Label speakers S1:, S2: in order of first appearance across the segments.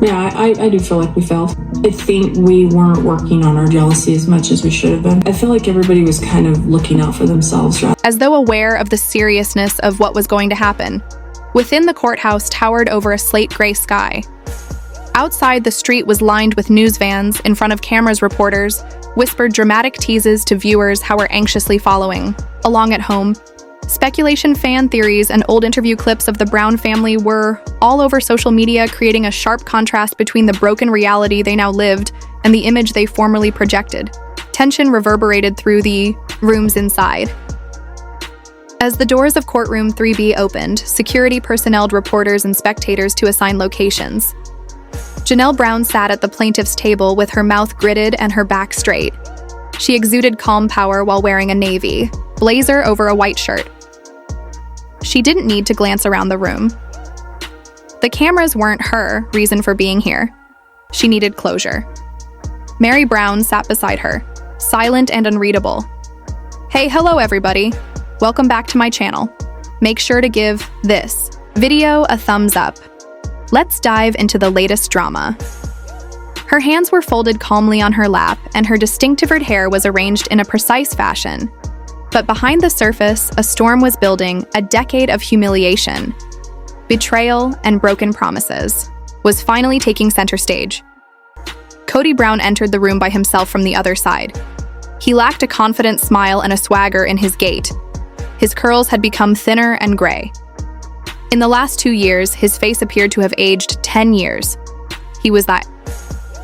S1: Yeah, I do feel like we failed. I think we weren't working on our jealousy as much as we should have been. I feel like everybody was kind of looking out for themselves.
S2: As though aware of the seriousness of what was going to happen, within the courthouse towered over a slate gray sky. Outside, the street was lined with news vans. In front of cameras, reporters whispered dramatic teases to viewers how we're anxiously following. Along at home, speculation, fan theories, and old interview clips of the Brown family were all over social media, creating a sharp contrast between the broken reality they now lived and the image they formerly projected. Tension reverberated through the rooms inside. As the doors of courtroom 3B opened, security personnel reporters and spectators to assign locations. Janelle Brown sat at the plaintiff's table with her mouth gritted and her back straight. She exuded calm power while wearing a navy blazer over a white shirt. She didn't need to glance around the room. The cameras weren't her reason for being here. She needed closure. Meri Brown sat beside her, silent and unreadable. Hey, hello everybody. Welcome back to my channel. Make sure to give this video a thumbs up. Let's dive into the latest drama. Her hands were folded calmly on her lap, and her distinctive red hair was arranged in a precise fashion. But behind the surface, a storm was building, a decade of humiliation, betrayal, and broken promises was finally taking center stage. Kody Brown entered the room by himself from the other side. He lacked a confident smile and a swagger in his gait. His curls had become thinner and gray. In the last 2 years, his face appeared to have aged 10 years. He was that.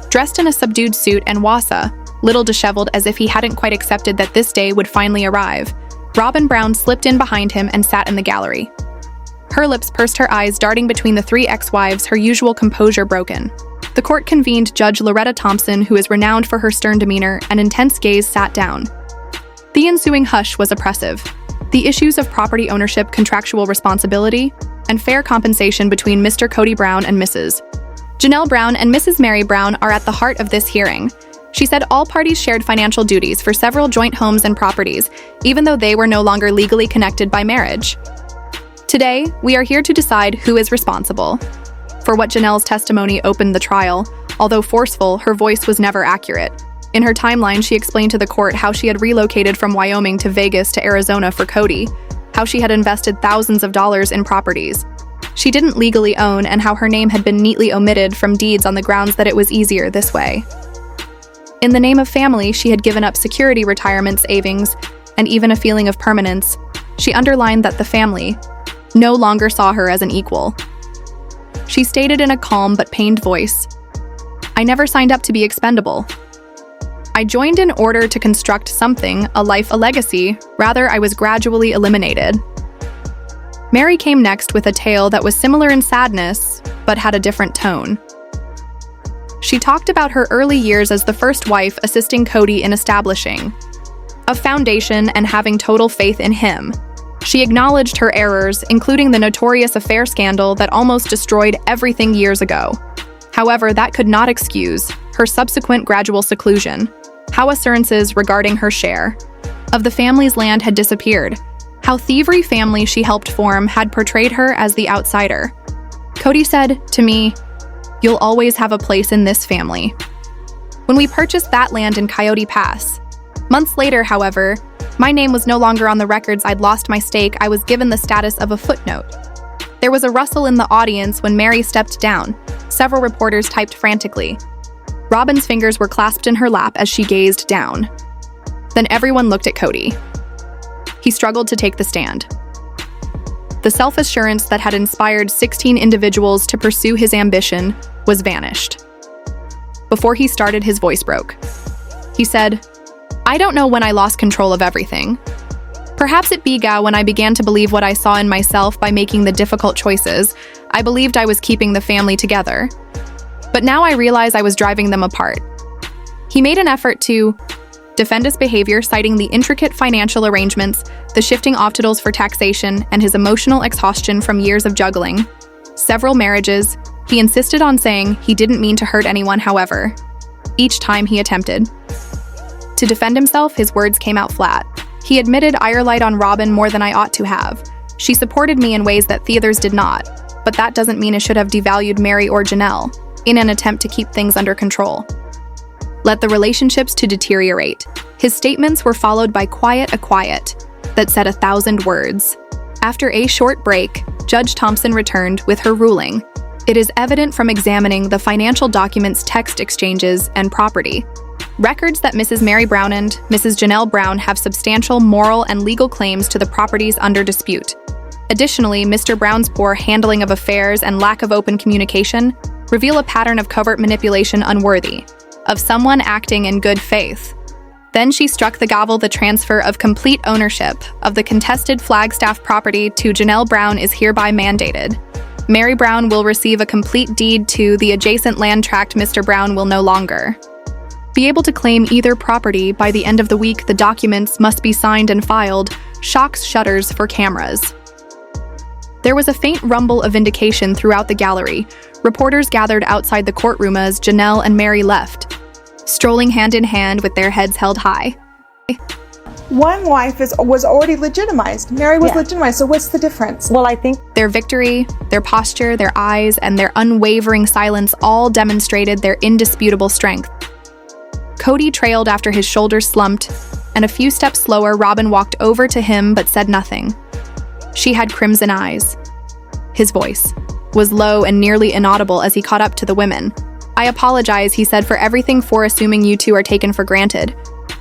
S2: Dressed in a subdued suit and wassa, little disheveled as if he hadn't quite accepted that this day would finally arrive, Robin Brown slipped in behind him and sat in the gallery. Her lips pursed, her eyes darting between the three ex-wives, her usual composure broken. The court convened. Judge Loretta Thompson, who is renowned for her stern demeanor and intense gaze, sat down. The ensuing hush was oppressive. The issues of property ownership, contractual responsibility, and fair compensation between Mr. Kody Brown and Mrs. Janelle Brown and Mrs. Meri Brown are at the heart of this hearing. She said all parties shared financial duties for several joint homes and properties, even though they were no longer legally connected by marriage. Today, we are here to decide who is responsible. For what Janelle's testimony opened the trial, although forceful, her voice was never accurate. In her timeline, she explained to the court how she had relocated from Wyoming to Vegas to Arizona for Kody, how she had invested thousands of dollars in properties she didn't legally own, and how her name had been neatly omitted from deeds on the grounds that it was easier this way. In the name of family, she had given up security, retirement savings, and even a feeling of permanence. She underlined that the family no longer saw her as an equal. She stated in a calm but pained voice, "I never signed up to be expendable. I joined in order to construct something, a life, a legacy. Rather, I was gradually eliminated." Meri came next with a tale that was similar in sadness, but had a different tone. She talked about her early years as the first wife, assisting Kody in establishing a foundation and having total faith in him. She acknowledged her errors, including the notorious affair scandal that almost destroyed everything years ago. However, that could not excuse her subsequent gradual seclusion, how assurances regarding her share of the family's land had disappeared, how thievery family she helped form had portrayed her as the outsider. Kody said to me, "You'll always have a place in this family." When we purchased that land in Coyote Pass. Months later, however, my name was no longer on the records. I'd lost my stake. I was given the status of a footnote. There was a rustle in the audience when Meri stepped down. Several reporters typed frantically. Robin's fingers were clasped in her lap as she gazed down. Then everyone looked at Kody. He struggled to take the stand. The self-assurance that had inspired 16 individuals to pursue his ambition was vanished. Before he started, his voice broke. He said, "I don't know when I lost control of everything. Perhaps it began when I began to believe what I saw in myself by making the difficult choices. I believed I was keeping the family together. But now I realize I was driving them apart." He made an effort to defend his behavior, citing the intricate financial arrangements, the shifting obstacles for taxation, and his emotional exhaustion from years of juggling several marriages. He insisted on saying he didn't mean to hurt anyone, however, each time he attempted to defend himself, his words came out flat. He admitted, "I relied on Robin more than I ought to have. She supported me in ways that the others did not, but that doesn't mean it should have devalued Meri or Janelle. in an attempt to keep things under control. Led the relationships to deteriorate. His statements were followed by quiet that said 1,000 words. After a short break, Judge Thompson returned with her ruling. It is evident from examining the financial documents, text exchanges, and property records that Mrs. Meri Brown and Mrs. Janelle Brown have substantial moral and legal claims to the properties under dispute. Additionally, Mr. Brown's poor handling of affairs and lack of open communication reveal a pattern of covert manipulation unworthy of someone acting in good faith. Then she struck the gavel. The transfer of complete ownership of the contested Flagstaff property to Janelle Brown is hereby mandated. Meri Brown will receive a complete deed to the adjacent land tract. Mr. Brown will no longer be able to claim either property. By the end of the week, the documents must be signed and filed. Shocks shutters for cameras. There was a faint rumble of vindication throughout the gallery. Reporters gathered outside the courtroom as Janelle and Meri left, strolling hand in hand with their heads held high.
S3: One wife was already legitimized. Meri was legitimized, so what's the difference?
S4: Well, I think
S2: Their victory, their posture, their eyes, and their unwavering silence all demonstrated their indisputable strength. Kody trailed after his shoulders slumped, and a few steps slower, Robin walked over to him but said nothing. She had crimson eyes. His voice was low and nearly inaudible as he caught up to the women. "I apologize," he said, "for everything, for assuming you two are taken for granted,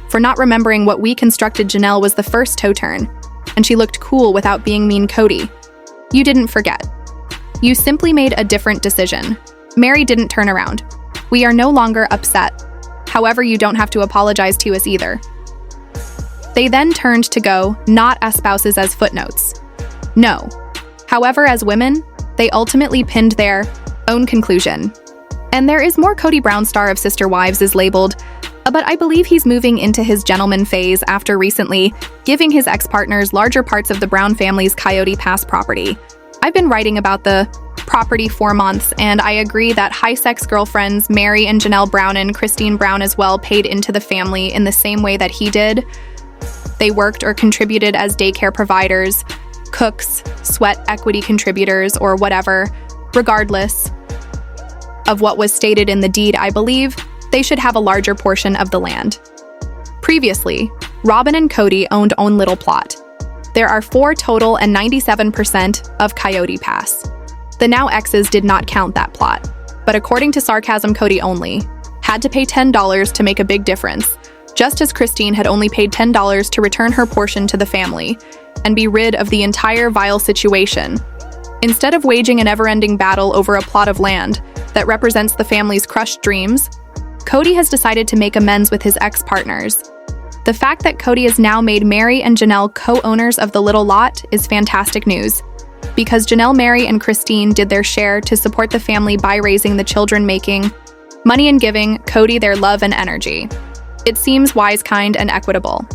S2: for not remembering what we constructed. Janelle was the first toe turn, and she looked cool without being mean. Kody, you didn't forget. You simply made a different decision." Meri didn't turn around. "We are no longer upset. However, you don't have to apologize to us either." They then turned to go, not as spouses, as footnotes. No. However, as women, they ultimately pinned their own conclusion. And there is more. Kody Brown, star of Sister Wives, is labeled, but I believe he's moving into his gentleman phase after recently giving his ex-partners larger parts of the Brown family's Coyote Pass property. I've been writing about the property for months, and I agree that high-sex girlfriends Meri and Janelle Brown and Christine Brown as well paid into the family in the same way that he did. They worked or contributed as daycare providers, cooks, sweat equity contributors, or whatever. Regardless of what was stated in the deed, I believe they should have a larger portion of the land. Previously, Robin and Kody owned own little plot. There are 4 total and 97% of Coyote Pass. The now exes did not count that plot, but according to Sarcasm, Kody only had to pay $10 to make a big difference, just as Christine had only paid $10 to return her portion to the family and be rid of the entire vile situation. Instead of waging an ever-ending battle over a plot of land that represents the family's crushed dreams, Kody has decided to make amends with his ex-partners. The fact that Kody has now made Meri and Janelle co-owners of the little lot is fantastic news, because Janelle, Meri, and Christine did their share to support the family by raising the children, making money and giving Kody their love and energy. It seems wise, kind, and equitable.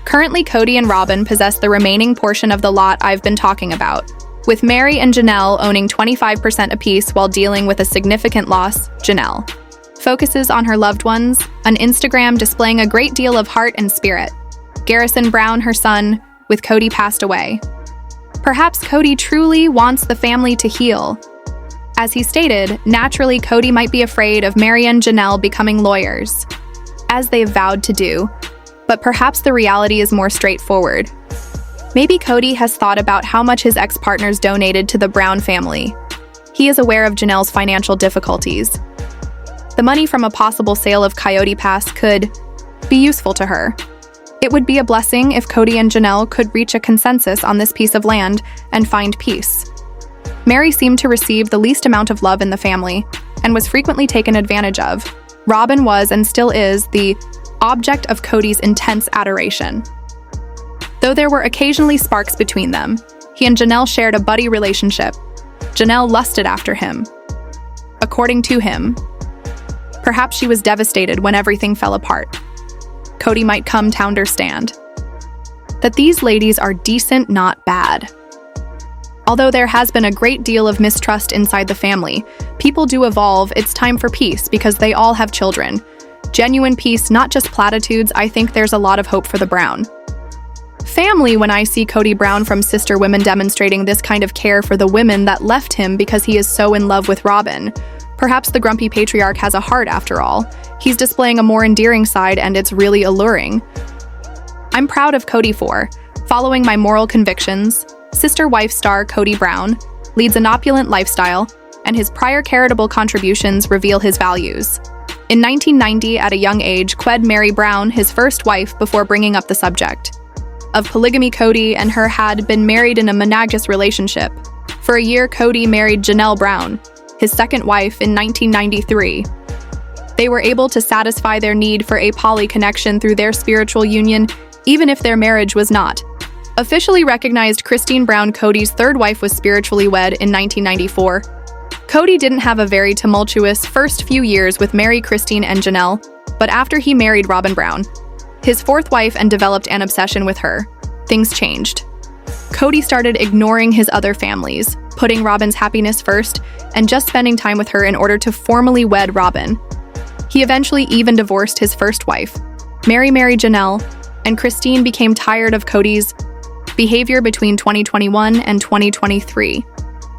S2: Currently, Kody and Robin possess the remaining portion of the lot I've been talking about, with Meri and Janelle owning 25% apiece while dealing with a significant loss. Janelle focuses on her loved ones, on Instagram displaying a great deal of heart and spirit. Garrison Brown, her son, with Kody passed away. Perhaps Kody truly wants the family to heal. As he stated, naturally Kody might be afraid of Meri and Janelle becoming lawyers, as they've vowed to do, but perhaps the reality is more straightforward. Maybe Kody has thought about how much his ex-partners donated to the Brown family. He is aware of Janelle's financial difficulties. The money from a possible sale of Coyote Pass could be useful to her. It would be a blessing if Kody and Janelle could reach a consensus on this piece of land and find peace. Meri seemed to receive the least amount of love in the family and was frequently taken advantage of. Robin was and still is the object of Kody's intense adoration. Though there were occasionally sparks between them, he and Janelle shared a buddy relationship. Janelle lusted after him. According to him, perhaps she was devastated when everything fell apart. Kody might come to understand that these ladies are decent, not bad. Although there has been a great deal of mistrust inside the family, people do evolve. It's time for peace because they all have children. Genuine peace, not just platitudes. I think there's a lot of hope for the Brown family when I see Kody Brown from Sister Women demonstrating this kind of care for the women that left him because he is so in love with Robin. Perhaps the grumpy patriarch has a heart after all. He's displaying a more endearing side and it's really alluring. I'm proud of Kody for following my moral convictions. Sister Wife star Kody Brown leads an opulent lifestyle, and his prior charitable contributions reveal his values. In 1990, at a young age, Qued married Brown, his first wife, before bringing up the subject of polygamy. Kody and her had been married in a monogamous relationship. For a year, Kody married Janelle Brown, his second wife, in 1993. They were able to satisfy their need for a poly connection through their spiritual union, even if their marriage was not officially recognized. Christine Brown, Kody's third wife, was spiritually wed in 1994. Kody didn't have a very tumultuous first few years with Meri, Christine, and Janelle, but after he married Robin Brown, his fourth wife, and developed an obsession with her, things changed. Kody started ignoring his other families, putting Robin's happiness first, and just spending time with her in order to formally wed Robin. He eventually even divorced his first wife. Meri married Janelle, and Christine became tired of Kody's behavior between 2021 and 2023.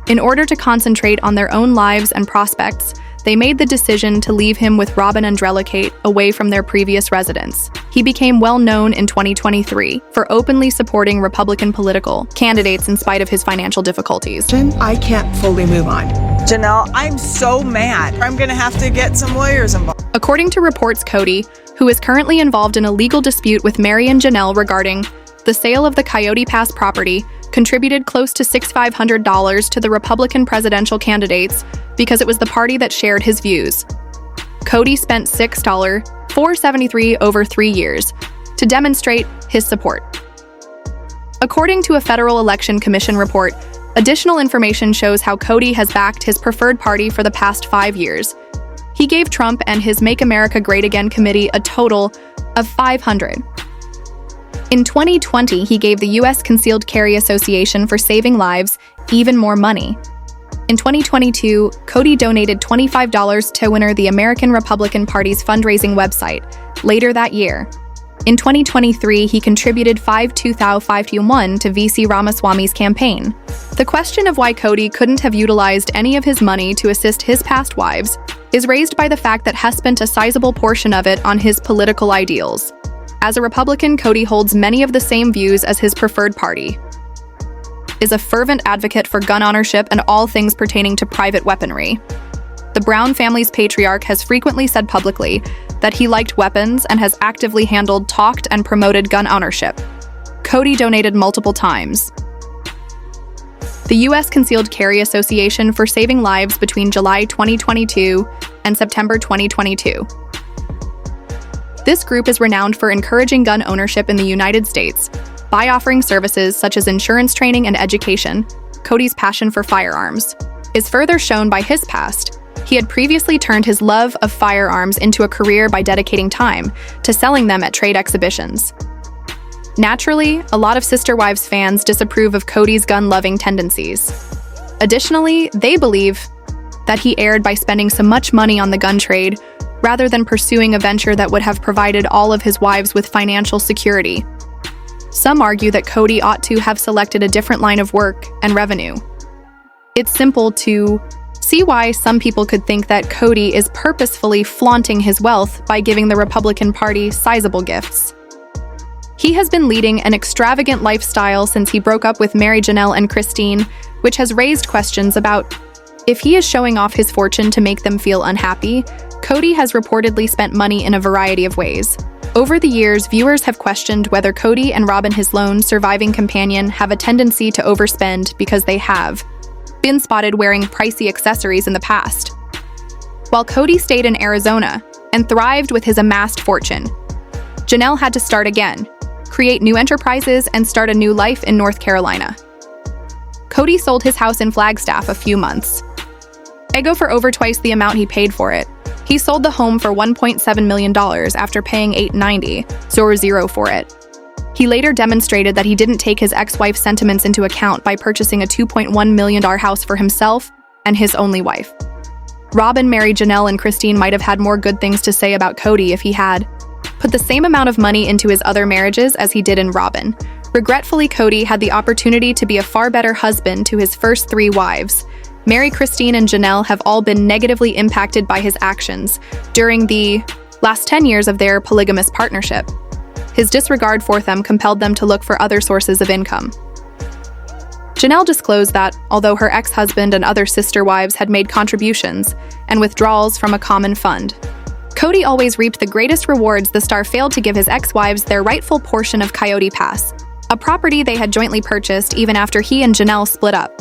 S2: In order to concentrate on their own lives and prospects, they made the decision to leave him with Robin and relocate away from their previous residence. He became well known in 2023 for openly supporting Republican political candidates in spite of his financial difficulties.
S4: I can't fully move on.
S5: Janelle, I'm so mad. I'm gonna have to get some lawyers involved.
S2: According to reports, Kody, who is currently involved in a legal dispute with Meri and Janelle regarding the sale of the Coyote Pass property, contributed close to $6,500 to the Republican presidential candidates because it was the party that shared his views. Kody spent $6,473 over 3 years to demonstrate his support. According to a Federal Election Commission report, additional information shows how Kody has backed his preferred party for the past 5 years. He gave Trump and his Make America Great Again committee a total of $500. In 2020, he gave the U.S. Concealed Carry Association for Saving Lives even more money. In 2022, Kody donated $25 to winner the American Republican Party's fundraising website. Later that year, in 2023, he contributed $5,251 to VC Ramaswamy's campaign. The question of why Kody couldn't have utilized any of his money to assist his past wives is raised by the fact that he spent a sizable portion of it on his political ideals. As a Republican, Kody holds many of the same views as his preferred party, is a fervent advocate for gun ownership and all things pertaining to private weaponry. The Brown family's patriarch has frequently said publicly that he liked weapons and has actively talked and promoted gun ownership. Kody donated multiple times. The U.S. Concealed Carry Association for Saving Lives between July 2022 and September 2022. This group is renowned for encouraging gun ownership in the United States by offering services such as insurance training and education. Kody's passion for firearms is further shown by his past. He had previously turned his love of firearms into a career by dedicating time to selling them at trade exhibitions. Naturally, a lot of Sister Wives fans disapprove of Kody's gun-loving tendencies. Additionally, they believe that he erred by spending so much money on the gun trade rather than pursuing a venture that would have provided all of his wives with financial security. Some argue that Kody ought to have selected a different line of work and revenue. It's simple to see why some people could think that Kody is purposefully flaunting his wealth by giving the Republican Party sizable gifts. He has been leading an extravagant lifestyle since he broke up with Meri, Janelle, and Christine, which has raised questions about if he is showing off his fortune to make them feel unhappy. Kody has reportedly spent money in a variety of ways. Over the years, viewers have questioned whether Kody and Robin, his lone surviving companion, have a tendency to overspend because they have been spotted wearing pricey accessories in the past. While Kody stayed in Arizona and thrived with his amassed fortune, Janelle had to start again, create new enterprises, and start a new life in North Carolina. Kody sold his house in Flagstaff a few months ago for over twice the amount he paid for it. He sold the home for $1.7 million after paying $890,000 for it. He later demonstrated that he didn't take his ex-wife's sentiments into account by purchasing a $2.1 million house for himself and his only wife. Robin, Meri, Janelle, and Christine might have had more good things to say about Kody if he had put the same amount of money into his other marriages as he did in Robin. Regretfully, Kody had the opportunity to be a far better husband to his first 3 wives. Meri, Christine, and Janelle have all been negatively impacted by his actions during the last 10 years of their polygamous partnership. His disregard for them compelled them to look for other sources of income. Janelle disclosed that, although her ex-husband and other sister wives had made contributions and withdrawals from a common fund, Kody always reaped the greatest rewards. The star failed to give his ex-wives their rightful portion of Coyote Pass, a property they had jointly purchased even after he and Janelle split up.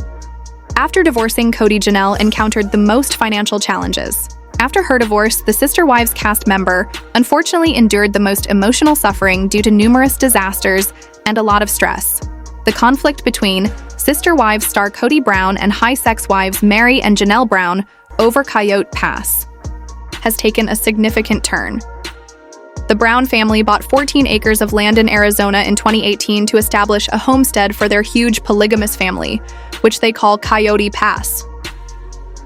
S2: After divorcing, Kody, Janelle encountered the most financial challenges. After her divorce, the Sister Wives cast member unfortunately endured the most emotional suffering due to numerous disasters and a lot of stress. The conflict between Sister Wives star Kody Brown and high-sex wives Meri and Janelle Brown over Coyote Pass has taken a significant turn. The Brown family bought 14 acres of land in Arizona in 2018 to establish a homestead for their huge polygamous family, which they call Coyote Pass.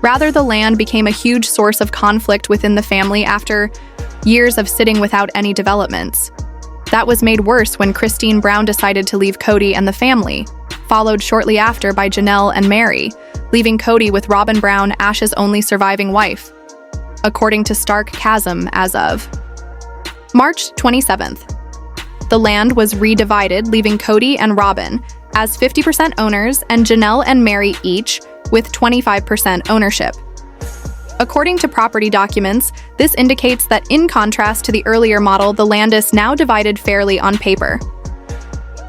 S2: Rather, the land became a huge source of conflict within the family after years of sitting without any developments. That was made worse when Christine Brown decided to leave Kody and the family, followed shortly after by Janelle and Meri, leaving Kody with Robin Brown, Ash's only surviving wife, according to Stark Chasm as of March 27th. The land was redivided, leaving Kody and Robin as 50% owners and Janelle and Meri each with 25% ownership. According to property documents, this indicates that in contrast to the earlier model, the land is now divided fairly on paper.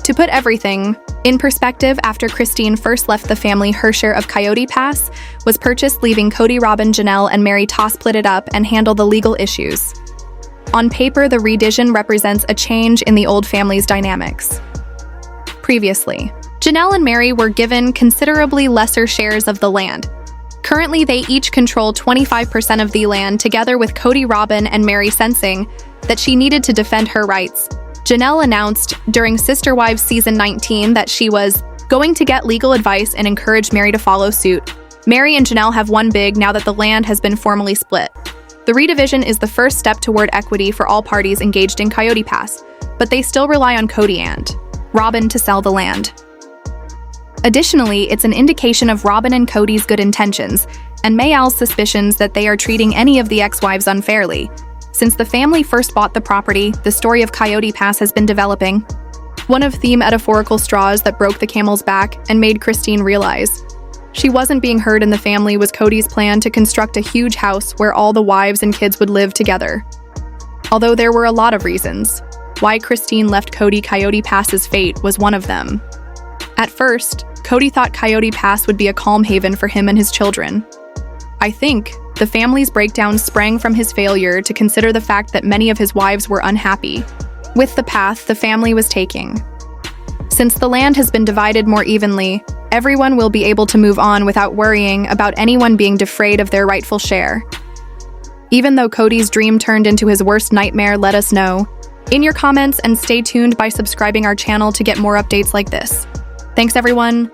S2: To put everything in perspective, after Christine first left the family, her share of Coyote Pass was purchased, leaving Kody, Robin, Janelle, and Meri to split it up and handle the legal issues. On paper, the redivision represents a change in the old family's dynamics. Previously, Janelle and Meri were given considerably lesser shares of the land. Currently, they each control 25% of the land, together with Kody, Robin, and Meri sensing that she needed to defend her rights. Janelle announced during Sister Wives Season 19 that she was going to get legal advice and encourage Meri to follow suit. Meri and Janelle have won big now that the land has been formally split. The redivision is the first step toward equity for all parties engaged in Coyote Pass, but they still rely on Kody and Robin to sell the land. Additionally, it's an indication of Robin and Kody's good intentions, and Mayal's suspicions that they are treating any of the ex-wives unfairly. Since the family first bought the property, the story of Coyote Pass has been developing. One of the metaphorical straws that broke the camel's back and made Christine realize she wasn't being heard in the family was Kody's plan to construct a huge house where all the wives and kids would live together. Although there were a lot of reasons why Christine left Kody, Coyote Pass's fate was one of them. At first, Kody thought Coyote Pass would be a calm haven for him and his children. I think the family's breakdown sprang from his failure to consider the fact that many of his wives were unhappy with the path the family was taking. Since the land has been divided more evenly, everyone will be able to move on without worrying about anyone being defrayed of their rightful share. Even though Kody's dream turned into his worst nightmare, let us know in your comments and stay tuned by subscribing our channel to get more updates like this. Thanks everyone.